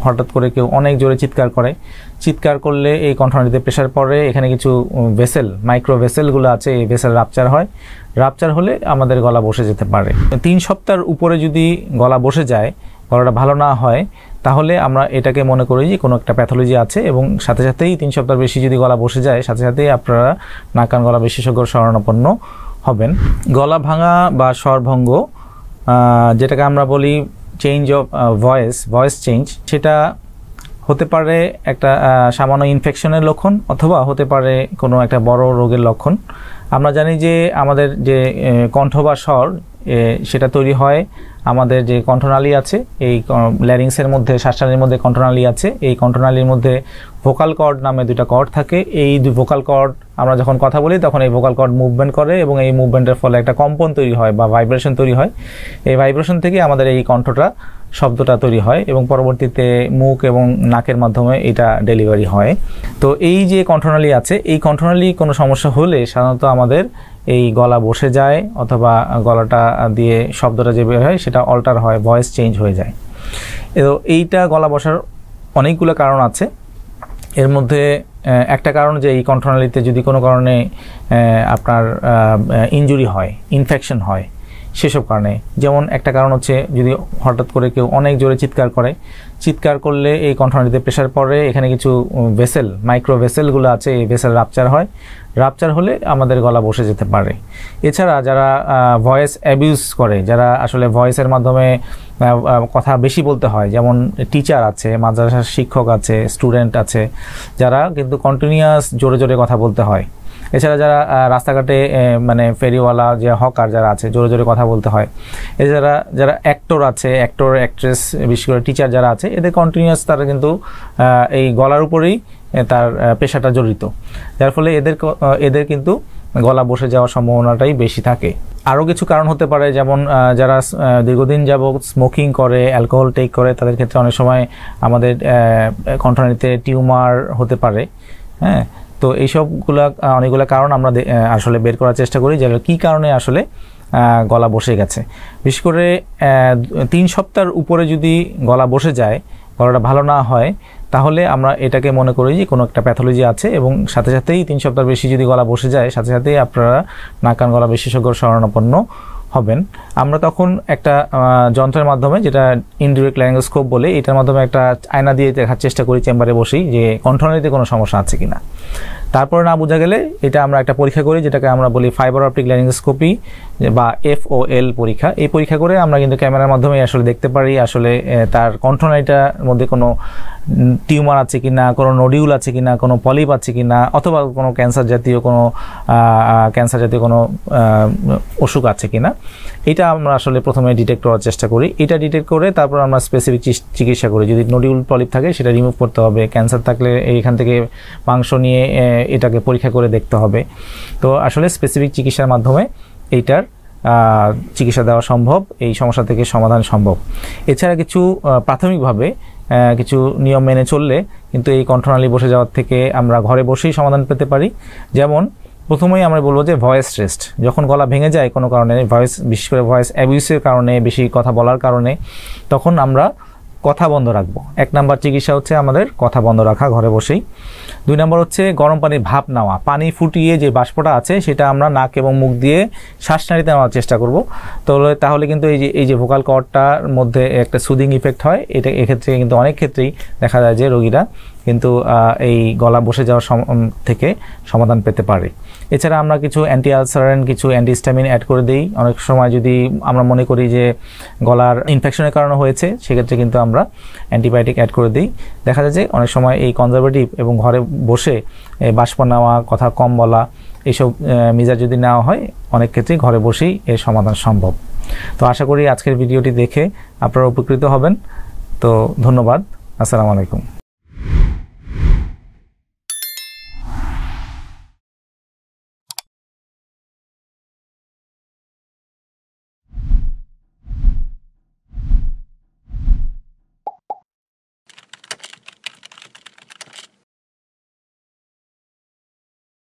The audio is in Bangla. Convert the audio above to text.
হঠাৎ করে কেউ অনেক জোরে চিৎকার করে, চিৎকার করলে এই কণ্ঠনালীতে প্রেসার পড়ে, এখানে কিছু ভেসেল মাইক্রো ভেসেলগুলো আছে, এই ভেসেল রাপচার হয়। রাপচার হলে আমাদের গলা বসে যেতে পারে। 3 সপ্তাহের উপরে যদি গলা বসে যায়, গলাটা ভালো না হয়, তাহলে আমরা এটাকে মনে করি যে কোনো একটা প্যাথোলজি আছে, এবং সাথে সাথেই 3 সপ্তাহ বেশি যদি গলা বসে যায়, সাথে সাথেই আপনারা নাক কান গলা বিশেষজ্ঞর শরণাপন্ন হবেন। গলা ভাঙা বা স্বরভঙ্গ, যেটাকে আমরা বলি চেঞ্জ অফ ভয়েস চেঞ্জ, সেটা হতে পারে একটা সামান্য ইনফেকশনের লক্ষণ, অথবা হতে পারে কোনো একটা বড় রোগের লক্ষণ। আমরা জানি যে আমাদের যে কণ্ঠ বা স্বর সেটা তৈরি হয় আমাদের যে কণ্ঠনালী আছে, এই ল্যারিংসের মধ্যে, শ্বাসনালীর মধ্যে কণ্ঠনালী আছে। এই কণ্ঠনালীর মধ্যে ভোকাল কর্ড নামে 2টা কর্ড থাকে। এই ভোকাল কর্ড, আমরা যখন কথা বলি তখন এই ভোকাল কর্ড মুভমেন্ট করে, এবং এই মুভমেন্টের ফলে একটা কম্পন তৈরি হয় বা ভাইব্রেশন তৈরি হয়। এই ভাইব্রেশন থেকে আমাদের এই কণ্ঠটা, শব্দটা তৈরি হয়, এবং পরবর্তীতে মুখ এবং নাকের মাধ্যমে এটা ডেলিভারি হয়। তো এই যে কণ্ঠনালী আছে, এই কণ্ঠনালী কোনো সমস্যা হলে সাধারণত আমাদের এই গলা বসে যায়, অথবা গলাটা দিয়ে শব্দটা যে বের হয় সেটা অল্টার হয়, ভয়েস চেঞ্জ হয়ে যায়। তো এইটা গলা বসার অনেকগুলো কারণ আছে। এর মধ্যে একটা কারণ যে এই কণ্ঠনালীতে যদি কোনো কারণে আপনার ইনজুরি হয়, ইনফেকশন হয়, সেসব কারণে। যেমন একটা কারণ হচ্ছে যদি হঠাৎ করে কেউ অনেক জোরে চিৎকার করে, চিৎকার করলে এই কণ্ঠনালীতে প্রেসার পড়ে, এখানে কিছু ভেসেল মাইক্রো ভেসেলগুলো আছে, এই ভেসেল রাপচার হয়। রাপচার হলে আমাদের গলা বসে যেতে পারে। এছাড়া যারা ভয়েস অ্যাবিউজ করে, যারা আসলে ভয়েসের মাধ্যমে কথা বেশি বলতে হয়, যেমন টিচার আছে, মাদ্রাসার শিক্ষক আছে, স্টুডেন্ট আছে, যারা কিন্তু কন্টিনিউয়াস জোরে জোরে কথা বলতে হয়। এছাড়া যারা রাস্তাঘাটে মানে ফেরিওয়ালা, যে হকার যারা আছে, জোরে জোরে কথা বলতে হয়। এছাড়া যারা অ্যাক্টর আছে, অ্যাক্টর অ্যাক্ট্রেস, বিশেষ করে টিচার যারা আছে, এদের কন্টিনিউয়াস তারা কিন্তু এই গলার উপরেই তার পেশাটা জড়িত, যার ফলে এদের কিন্তু গলা বসে যাওয়ার সম্ভাবনাটাই বেশি থাকে। আরও কিছু কারণ হতে পারে, যেমন যারা দীর্ঘদিন যাবত স্মোকিং করে, অ্যালকোহল টেক করে, তাদের ক্ষেত্রে অনেক সময় আমাদের কণ্ঠনালীতে টিউমার হতে পারে। হ্যাঁ, তো অনেকগুলো কারণ আমরা আসলে বের করার চেষ্টা করি, যে কী কারণে আসলে গলা বসে গেছে। বিশেষ করে 3 সপ্তাহের উপরে যদি গলা বসে যায়, গলাটা ভালো না হয়, তাহলে আমরা এটাকে মনে করি যে কোনো একটা প্যাথোলজি আছে, এবং সাথে সাথেই 3 সপ্তাহ বেশি যদি গলা বসে যায়, সাথে সাথেই আপনারা নাক কান গলা বিশেষজ্ঞর শরণাপন্ন হবেন। আমরা তখন একটা যন্ত্রের মাধ্যমে, যেটা ইনডিরেক্ট ল্যারিঙ্গোস্কোপ বলে, এটার মাধ্যমে একটা আয়না দিয়ে দেখার চেষ্টা করি চেম্বারে বসেই, যে কণ্ঠনালীতে কোনো সমস্যা আছে কিনা। তারপরে না বোঝা গেলে এটা আমরা একটা পরীক্ষা করি, যেটাকে আমরা বলি ফাইবার অপটিক ল্যারিঙ্গোস্কোপি বা FOL পরীক্ষা। এই পরীক্ষা করে আমরা কিন্তু ক্যামেরার মাধ্যমে আসলে দেখতে পারি আসলে তার কণ্ঠনালীটার মধ্যে কোনো টিউমার আছে কিনা, কোনো নোডিউল আছে কিনা, কোনো পলিপ আছে কিনা, অথবা কোনো ক্যান্সার জাতীয় কোনো অসুখ আছে কিনা। এটা আমরা আসলে প্রথমে ডিটেক্ট করার চেষ্টা করি। এটা ডিটেক্ট করে তারপর আমরা স্পেসিফিক চিকিৎসা করি। যদি নোডিউল পলিপ থাকে সেটা রিমুভ করতে হবে, ক্যান্সার থাকলে এইখান থেকে মাংস নিয়ে এটাকে পরীক্ষা করে দেখতে হবে। তো আসলে স্পেসিফিক চিকিৎসার মাধ্যমে এইটার চিকিৎসা দেওয়া সম্ভব, এই সমস্যা থেকে সমাধান সম্ভব। এছাড়া কিছু প্রাথমিকভাবে কিছু নিয়ম মেনে চললে কিন্তু এই কণ্ঠনালী বসে যাওয়ার থেকে আমরা ঘরে বসেই সমাধান পেতে পারি। যেমন প্রথমেই আমরা বলবো যে ভয়েস রেস্ট। যখন গলা ভেঙে যায় কোনো কারণে, বিশেষ করে ভয়েস অ্যাবিউসের কারণে, বেশি কথা বলার কারণে, তখন আমরা কথা বন্ধ রাখবো। 1 নাম্বার চিকিৎসা হচ্ছে আমাদের কথা বন্ধ রাখা ঘরে বসেই। 2 নাম্বার হচ্ছে গরম পানির ভাপ নেওয়া। পানি ফুটিয়ে যে বাষ্পটা আছে সেটা আমরা নাক এবং মুখ দিয়ে শ্বাসনালীতে নেওয়ার চেষ্টা করব। তাহলে কিন্তু এই যে ভোকাল কর্ডটার মধ্যে একটা সুদিং ইফেক্ট হয়। এক্ষেত্রে কিন্তু অনেক ক্ষেত্রেই দেখা যায় যে রোগীরা কিন্তু এই গলা বসে যাওয়ার থেকে সমাধান পেতে পারে। এছাড়া আমরা কিছু অ্যান্টি আলসারেন্ট, কিছু অ্যান্টিহিস্টামিন অ্যাড করে দিই। অনেক সময় যদি আমরা মনে করি যে গলার ইনফেকশনের কারণে হয়েছে, সেক্ষেত্রে কিন্তু আমরা অ্যান্টিবায়োটিক অ্যাড করে দিই। দেখা যায় যে অনেক সময় এই কনজারভেটিভ এবং ঘরে বসে বাষ্প নেওয়া, কথা কম বলা, এইসব মেজার যদি নেওয়া হয়, অনেক ক্ষেত্রেই ঘরে বসেই এর সমাধান সম্ভব। তো আশা করি আজকের ভিডিওটি দেখে আপনারা উপকৃত হবেন। তো ধন্যবাদ। আসসালামু আলাইকুম।